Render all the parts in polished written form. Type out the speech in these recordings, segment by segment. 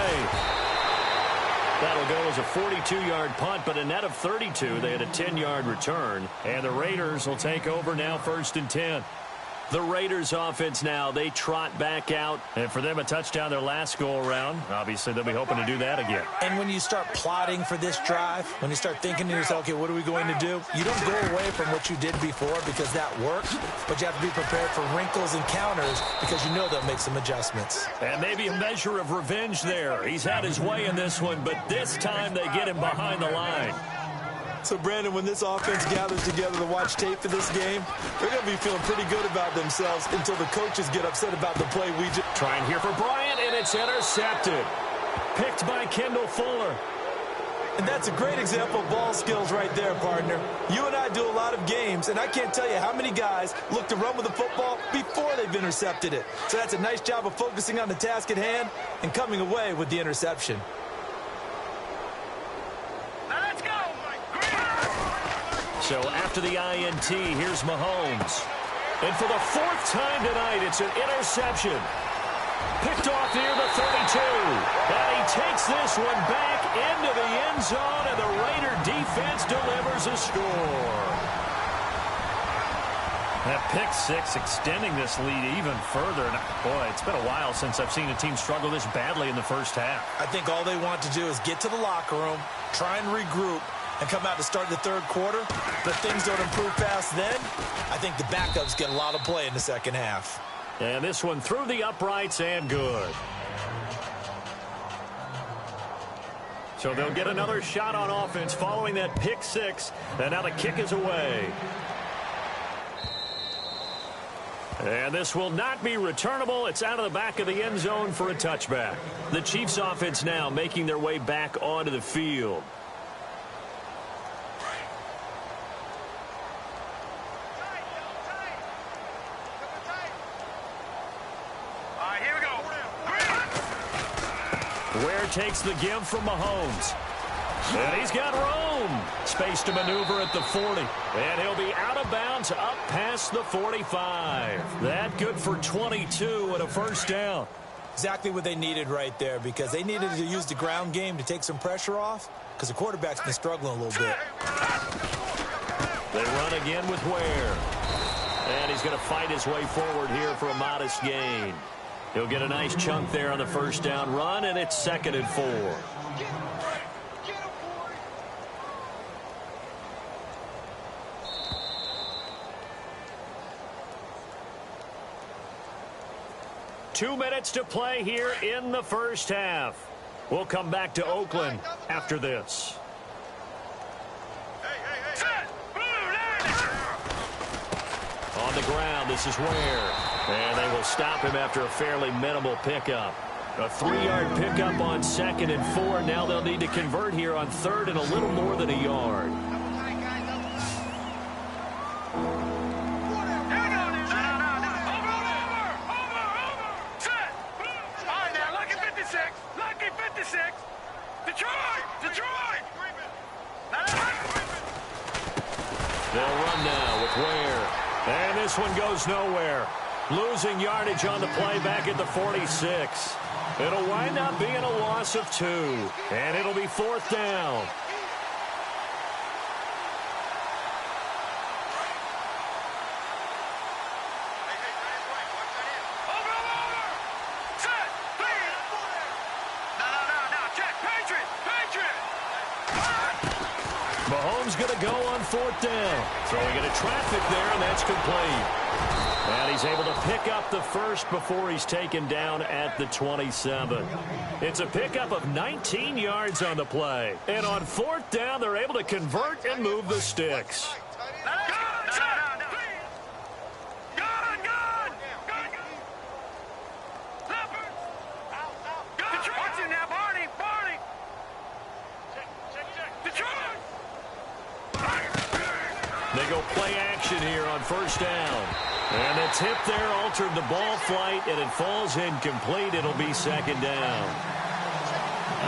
away. That'll go as a 42-yard punt, but a net of 32. They had a 10-yard return, and the Raiders will take over now 1st and 10. The Raiders offense now, they trot back out, and for them a touchdown their last go-around. Obviously, they'll be hoping to do that again. And when you start plotting for this drive, when you start thinking to yourself, okay, what are we going to do? You don't go away from what you did before because that worked, but you have to be prepared for wrinkles and counters because you know they'll make some adjustments. And maybe a measure of revenge there. He's had his way in this one, but this time they get him behind the line. So, Brandon, when this offense gathers together to watch tape for this game, they're going to be feeling pretty good about themselves until the coaches get upset about the play we just... Trying here for Bryant, and it's intercepted. Picked by Kendall Fuller. And that's a great example of ball skills right there, partner. You and I do a lot of games, and I can't tell you how many guys look to run with the football before they've intercepted it. So that's a nice job of focusing on the task at hand and coming away with the interception. So after the INT, here's Mahomes. And for the 4th time tonight, it's an interception. Picked off near the 32. And he takes this one back into the end zone, and the Raider defense delivers a score. That pick 6 extending this lead even further. And boy, it's been a while since I've seen a team struggle this badly in the first half. I think all they want to do is get to the locker room, try and regroup, and come out to start the 3rd quarter. But things don't improve past then. I think the backups get a lot of play in the 2nd half. And this one through the uprights and good. So they'll get another shot on offense following that pick 6. And now the kick is away. And this will not be returnable. It's out of the back of the end zone for a touchback. The Chiefs offense now making their way back onto the field. Ware takes the give from Mahomes. And he's got room. Space to maneuver at the 40. And he'll be out of bounds up past the 45. That good for 22 and a 1st down. Exactly what they needed right there, because they needed to use the ground game to take some pressure off, because the quarterback's been struggling a little bit. They run again with Ware. And he's going to fight his way forward here for a modest gain. He'll get a nice chunk there on the 1st down run, and it's 2nd and 4. Two minutes to play here in the 1st half. We'll come back to Oakland after this. On the ground, this is Ware. And they will stop him after a fairly minimal pickup. A 3-yard pickup on 2nd and 4. Now they'll need to convert here on 3rd and a little more than a yard. They'll run now with Ware. And this one goes nowhere. Losing yardage on the play back at the 46. It'll wind up being a loss of 2. And it'll be 4th down. Mahomes going to go on 4th down. Throwing into traffic there, and that's complete. And he's able to pick up the 1st before he's taken down at the 27. It's a pickup of 19 yards on the play. And on 4th down, they're able to convert and move the sticks. They go play action here on 1st down. And the tip there altered the ball flight, and it falls incomplete. It'll be 2nd down.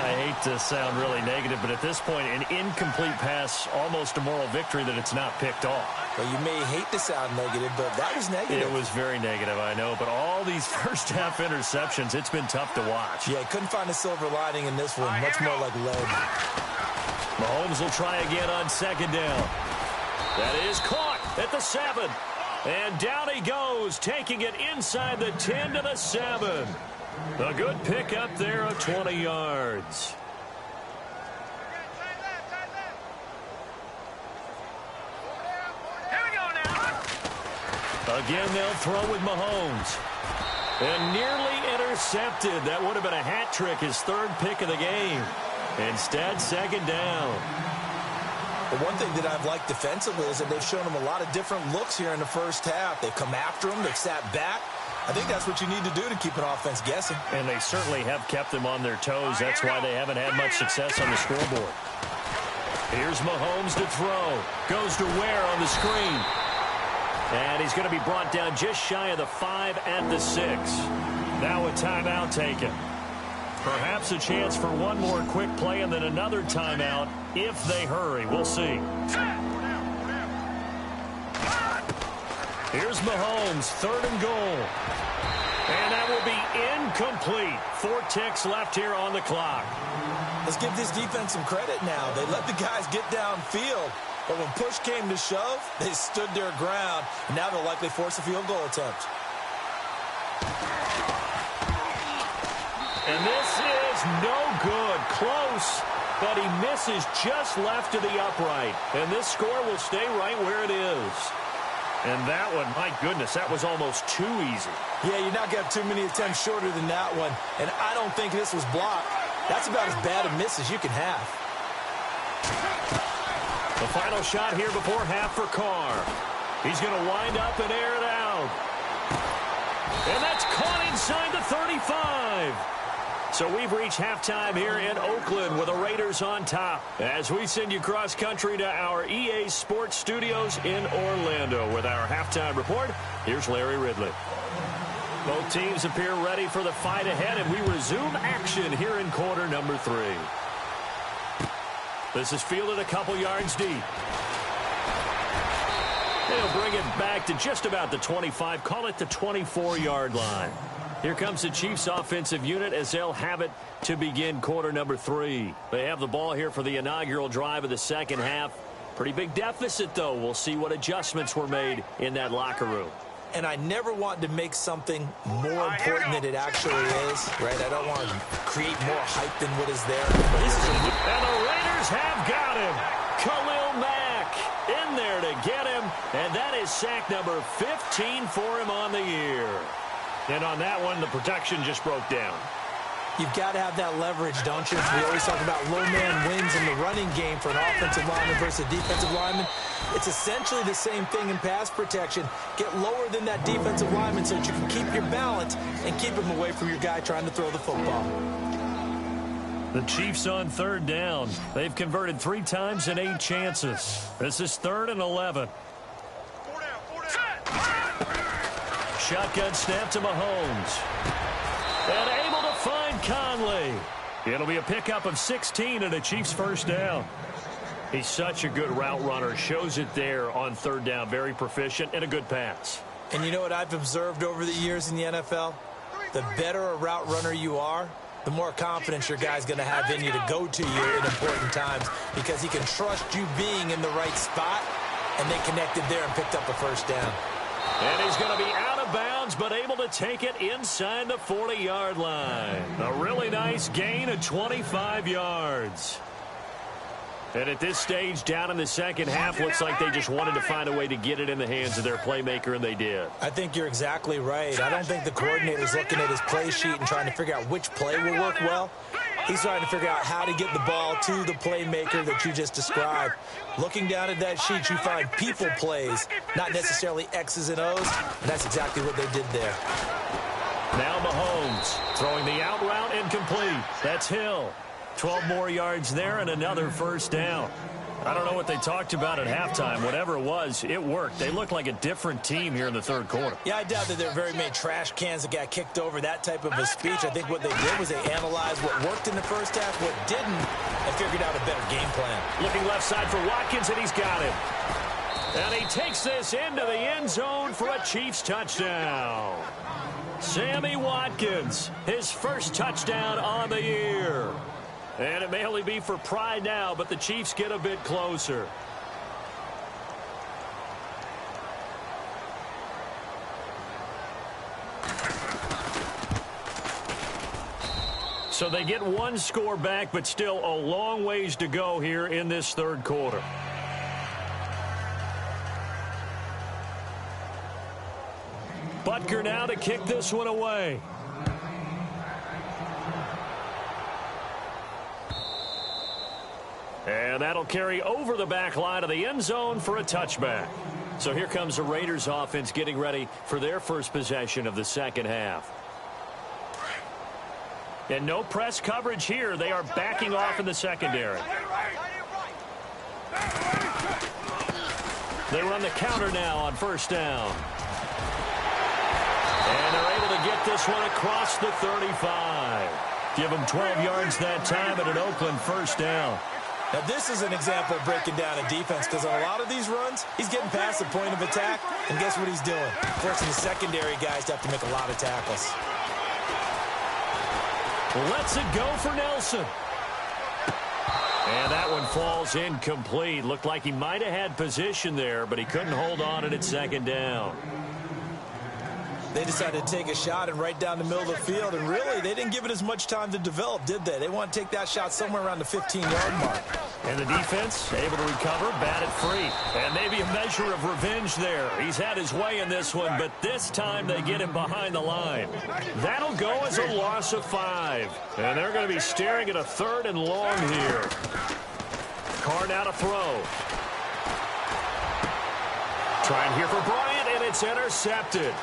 I hate to sound really negative, but at this point, an incomplete pass, almost a moral victory that it's not picked off. Well, you may hate to sound negative, but that was negative. It was very negative, I know. But all these first-half interceptions, it's been tough to watch. Yeah, couldn't find a silver lining in this one. Much more like lead. Mahomes will try again on second down. That is caught at the 7. And down he goes, taking it inside the 10 to the 7. A good pickup there of 20 yards. Again, they'll throw with Mahomes. And nearly intercepted. That would have been a hat trick, his third pick of the game. Instead, second down. The one thing that I've liked defensively is that they've shown him a lot of different looks here in the first half. They've come after him. They've sat back. I think that's what you need to do to keep an offense guessing. And they certainly have kept them on their toes. That's why they haven't had much success on the scoreboard. Here's Mahomes to throw. Goes to Ware on the screen. And he's going to be brought down just shy of the 5 at the 6. Now a timeout taken. Perhaps a chance for one more quick play and then another timeout if they hurry. We'll see. Here's Mahomes, 3rd and goal. And that will be incomplete. 4 ticks left here on the clock. Let's give this defense some credit now. They let the guys get downfield. But when push came to shove, they stood their ground. And now they'll likely force a field goal attempt. And this is no good. Close, but he misses just left to the upright. And this score will stay right where it is. And that one, my goodness, that was almost too easy. Yeah, you're not going to have too many attempts shorter than that one. And I don't think this was blocked. That's about as bad a miss as you can have. The final shot here before half for Carr. He's going to wind up and air it out. And that's caught inside the 35. So we've reached halftime here in Oakland with the Raiders on top. As we send you cross-country to our EA Sports Studios in Orlando with our halftime report, here's Larry Ridley. Both teams appear ready for the fight ahead, and we resume action here in quarter number 3. This is fielded a couple yards deep. They'll bring it back to just about the 25, call it the 24-yard line. Here comes the Chiefs offensive unit as they'll have it to begin quarter number 3. They have the ball here for the inaugural drive of the second half. Pretty big deficit, though. We'll see what adjustments were made in that locker room. And I never want to make something more important than it actually is, right? I don't want to create more hype than what is there. And the Raiders have got him. Khalil Mack in there to get him. And that is sack number 15 for him on the year. And on that one, the protection just broke down. You've got to have that leverage, don't you? We always talk about low man wins in the running game for an offensive lineman versus a defensive lineman. It's essentially the same thing in pass protection. Get lower than that defensive lineman so that you can keep your balance and keep him away from your guy trying to throw the football. The Chiefs on 3rd down. They've converted 3 times in 8 chances. This is 3rd and 11. Shotgun snap to Mahomes. And able to find Conley. It'll be a pickup of 16 and a Chiefs first down. He's such a good route runner. Shows it there on 3rd down. Very proficient and a good pass. And you know what I've observed over the years in the NFL? The better a route runner you are, the more confidence your guy's going to have in you to go to you in important times because he can trust you being in the right spot, and they connected there and picked up a first down. And he's going to be out of bounds, but able to take it inside the 40-yard line. A really nice gain of 25 yards. And at this stage, down in the second half, looks like they just wanted to find a way to get it in the hands of their playmaker, and they did. I think you're exactly right. I don't think the coordinator's looking at his play sheet and trying to figure out which play will work well. He's trying to figure out how to get the ball to the playmaker that you just described. Looking down at that sheet, you find people plays, not necessarily X's and O's, and that's exactly what they did there. Now Mahomes throwing the out route incomplete. That's Hill. 12 more yards there and another first down. I don't know what they talked about at halftime. Whatever it was, it worked. They looked like a different team here in the third quarter. Yeah, I doubt that there very many trash cans that got kicked over, that type of a speech. I think what they did was they analyzed what worked in the first half, what didn't, and figured out a better game plan. Looking left side for Watkins, and he's got it. And he takes this into the end zone for a Chiefs touchdown. Sammy Watkins, his first touchdown on the year. And it may only be for pride now, but the Chiefs get a bit closer. So they get one score back, but still a long ways to go here in this third quarter. Butker now to kick this one away. And that'll carry over the back line of the end zone for a touchback. So here comes the Raiders offense getting ready for their first possession of the second half. And no press coverage here. They are backing off in the secondary. They run the counter now on first down. And they're able to get this one across the 35. Give them 12 yards that time at an Oakland first down. Now, this is an example of breaking down a defense because on a lot of these runs, he's getting past the point of attack, and guess what he's doing? Forcing the secondary guys to have to make a lot of tackles. Lets it go for Nelson. And that one falls incomplete. Looked like he might have had position there, but he couldn't hold on at second down. They decided to take a shot and right down the middle of the field, and really, they didn't give it as much time to develop, did they? They want to take that shot somewhere around the 15-yard mark. And the defense able to recover, bat it free. And maybe a measure of revenge there. He's had his way in this one, but this time they get him behind the line. That'll go as a loss of 5. And they're going to be staring at a 3rd and long here. Carr now to throw. Trying here for Bryant, and it's intercepted.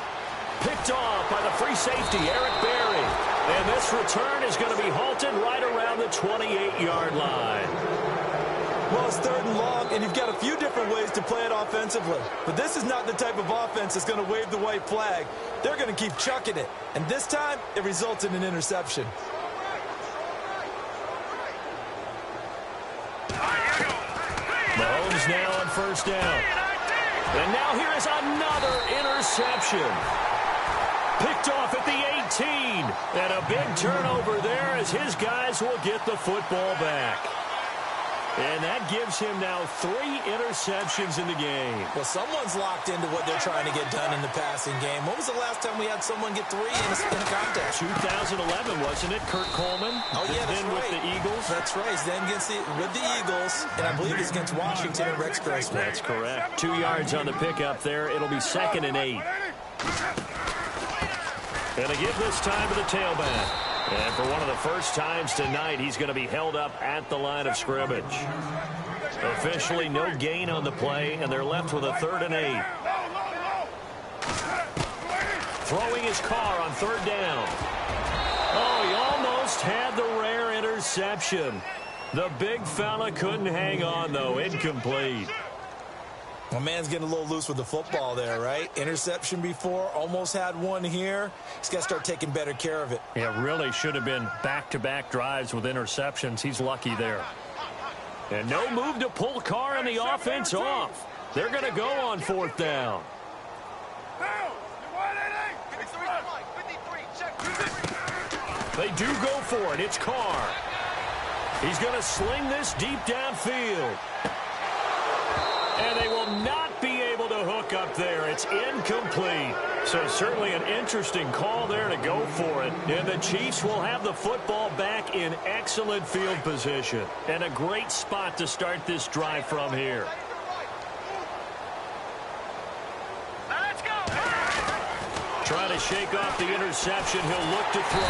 Picked off by the free safety, Eric Berry. And this return is going to be halted right around the 28-yard line. Well, it's 3rd and long, and you've got a few different ways to play it offensively. But this is not the type of offense that's going to wave the white flag. They're going to keep chucking it. And this time, it results in an interception. Mahomes now on first down. And now here is another interception. Picked off at the 18. And a big turnover there as his guys will get the football back. And that gives him now 3 interceptions in the game. Well, someone's locked into what they're trying to get done in the passing game. When was the last time we had someone get 3 in a contest? 2011, wasn't it? Kurt Coleman. Oh, yeah, that's then right. with the Eagles. That's right. He's then with the Eagles, and I believe it's against Washington and Rex Grossman. That's correct. 2 yards on the pickup there. It'll be 2nd and 8. And they give this time to the tailback. And for one of the first times tonight, he's going to be held up at the line of scrimmage. Officially no gain on the play, and they're left with a 3rd and 8. Throwing his car on 3rd down. Oh, he almost had the rare interception. The big fella couldn't hang on, though. Incomplete. My man's getting a little loose with the football there, right? Interception before, almost had one here. He's got to start taking better care of it. Yeah, really should have been back-to-back drives with interceptions. He's lucky there. And no move to pull Carr and the offense off. They're going to go on 4th down. They do go for it. It's Carr. He's going to sling this deep downfield. And they will not be able to hook up there. It's incomplete. So certainly an interesting call there to go for it. And the Chiefs will have the football back in excellent field position. And a great spot to start this drive from here. Trying to shake off the interception. He'll look to throw.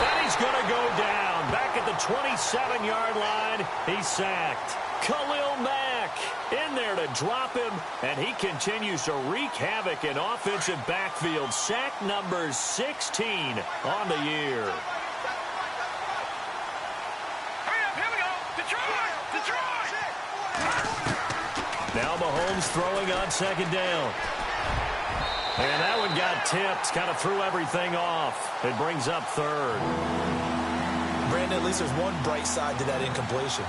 And he's going to go down. Back at the 27-yard line. He's sacked. Khalil Mack in there to drop him, and he continues to wreak havoc in offensive backfield. Sack number 16 on the year. Hurry up, here we go. Detroit! Detroit! Now Mahomes throwing on second down. And that one got tipped, kind of threw everything off. It brings up third. Brandon, at least there's one bright side to that incompletion.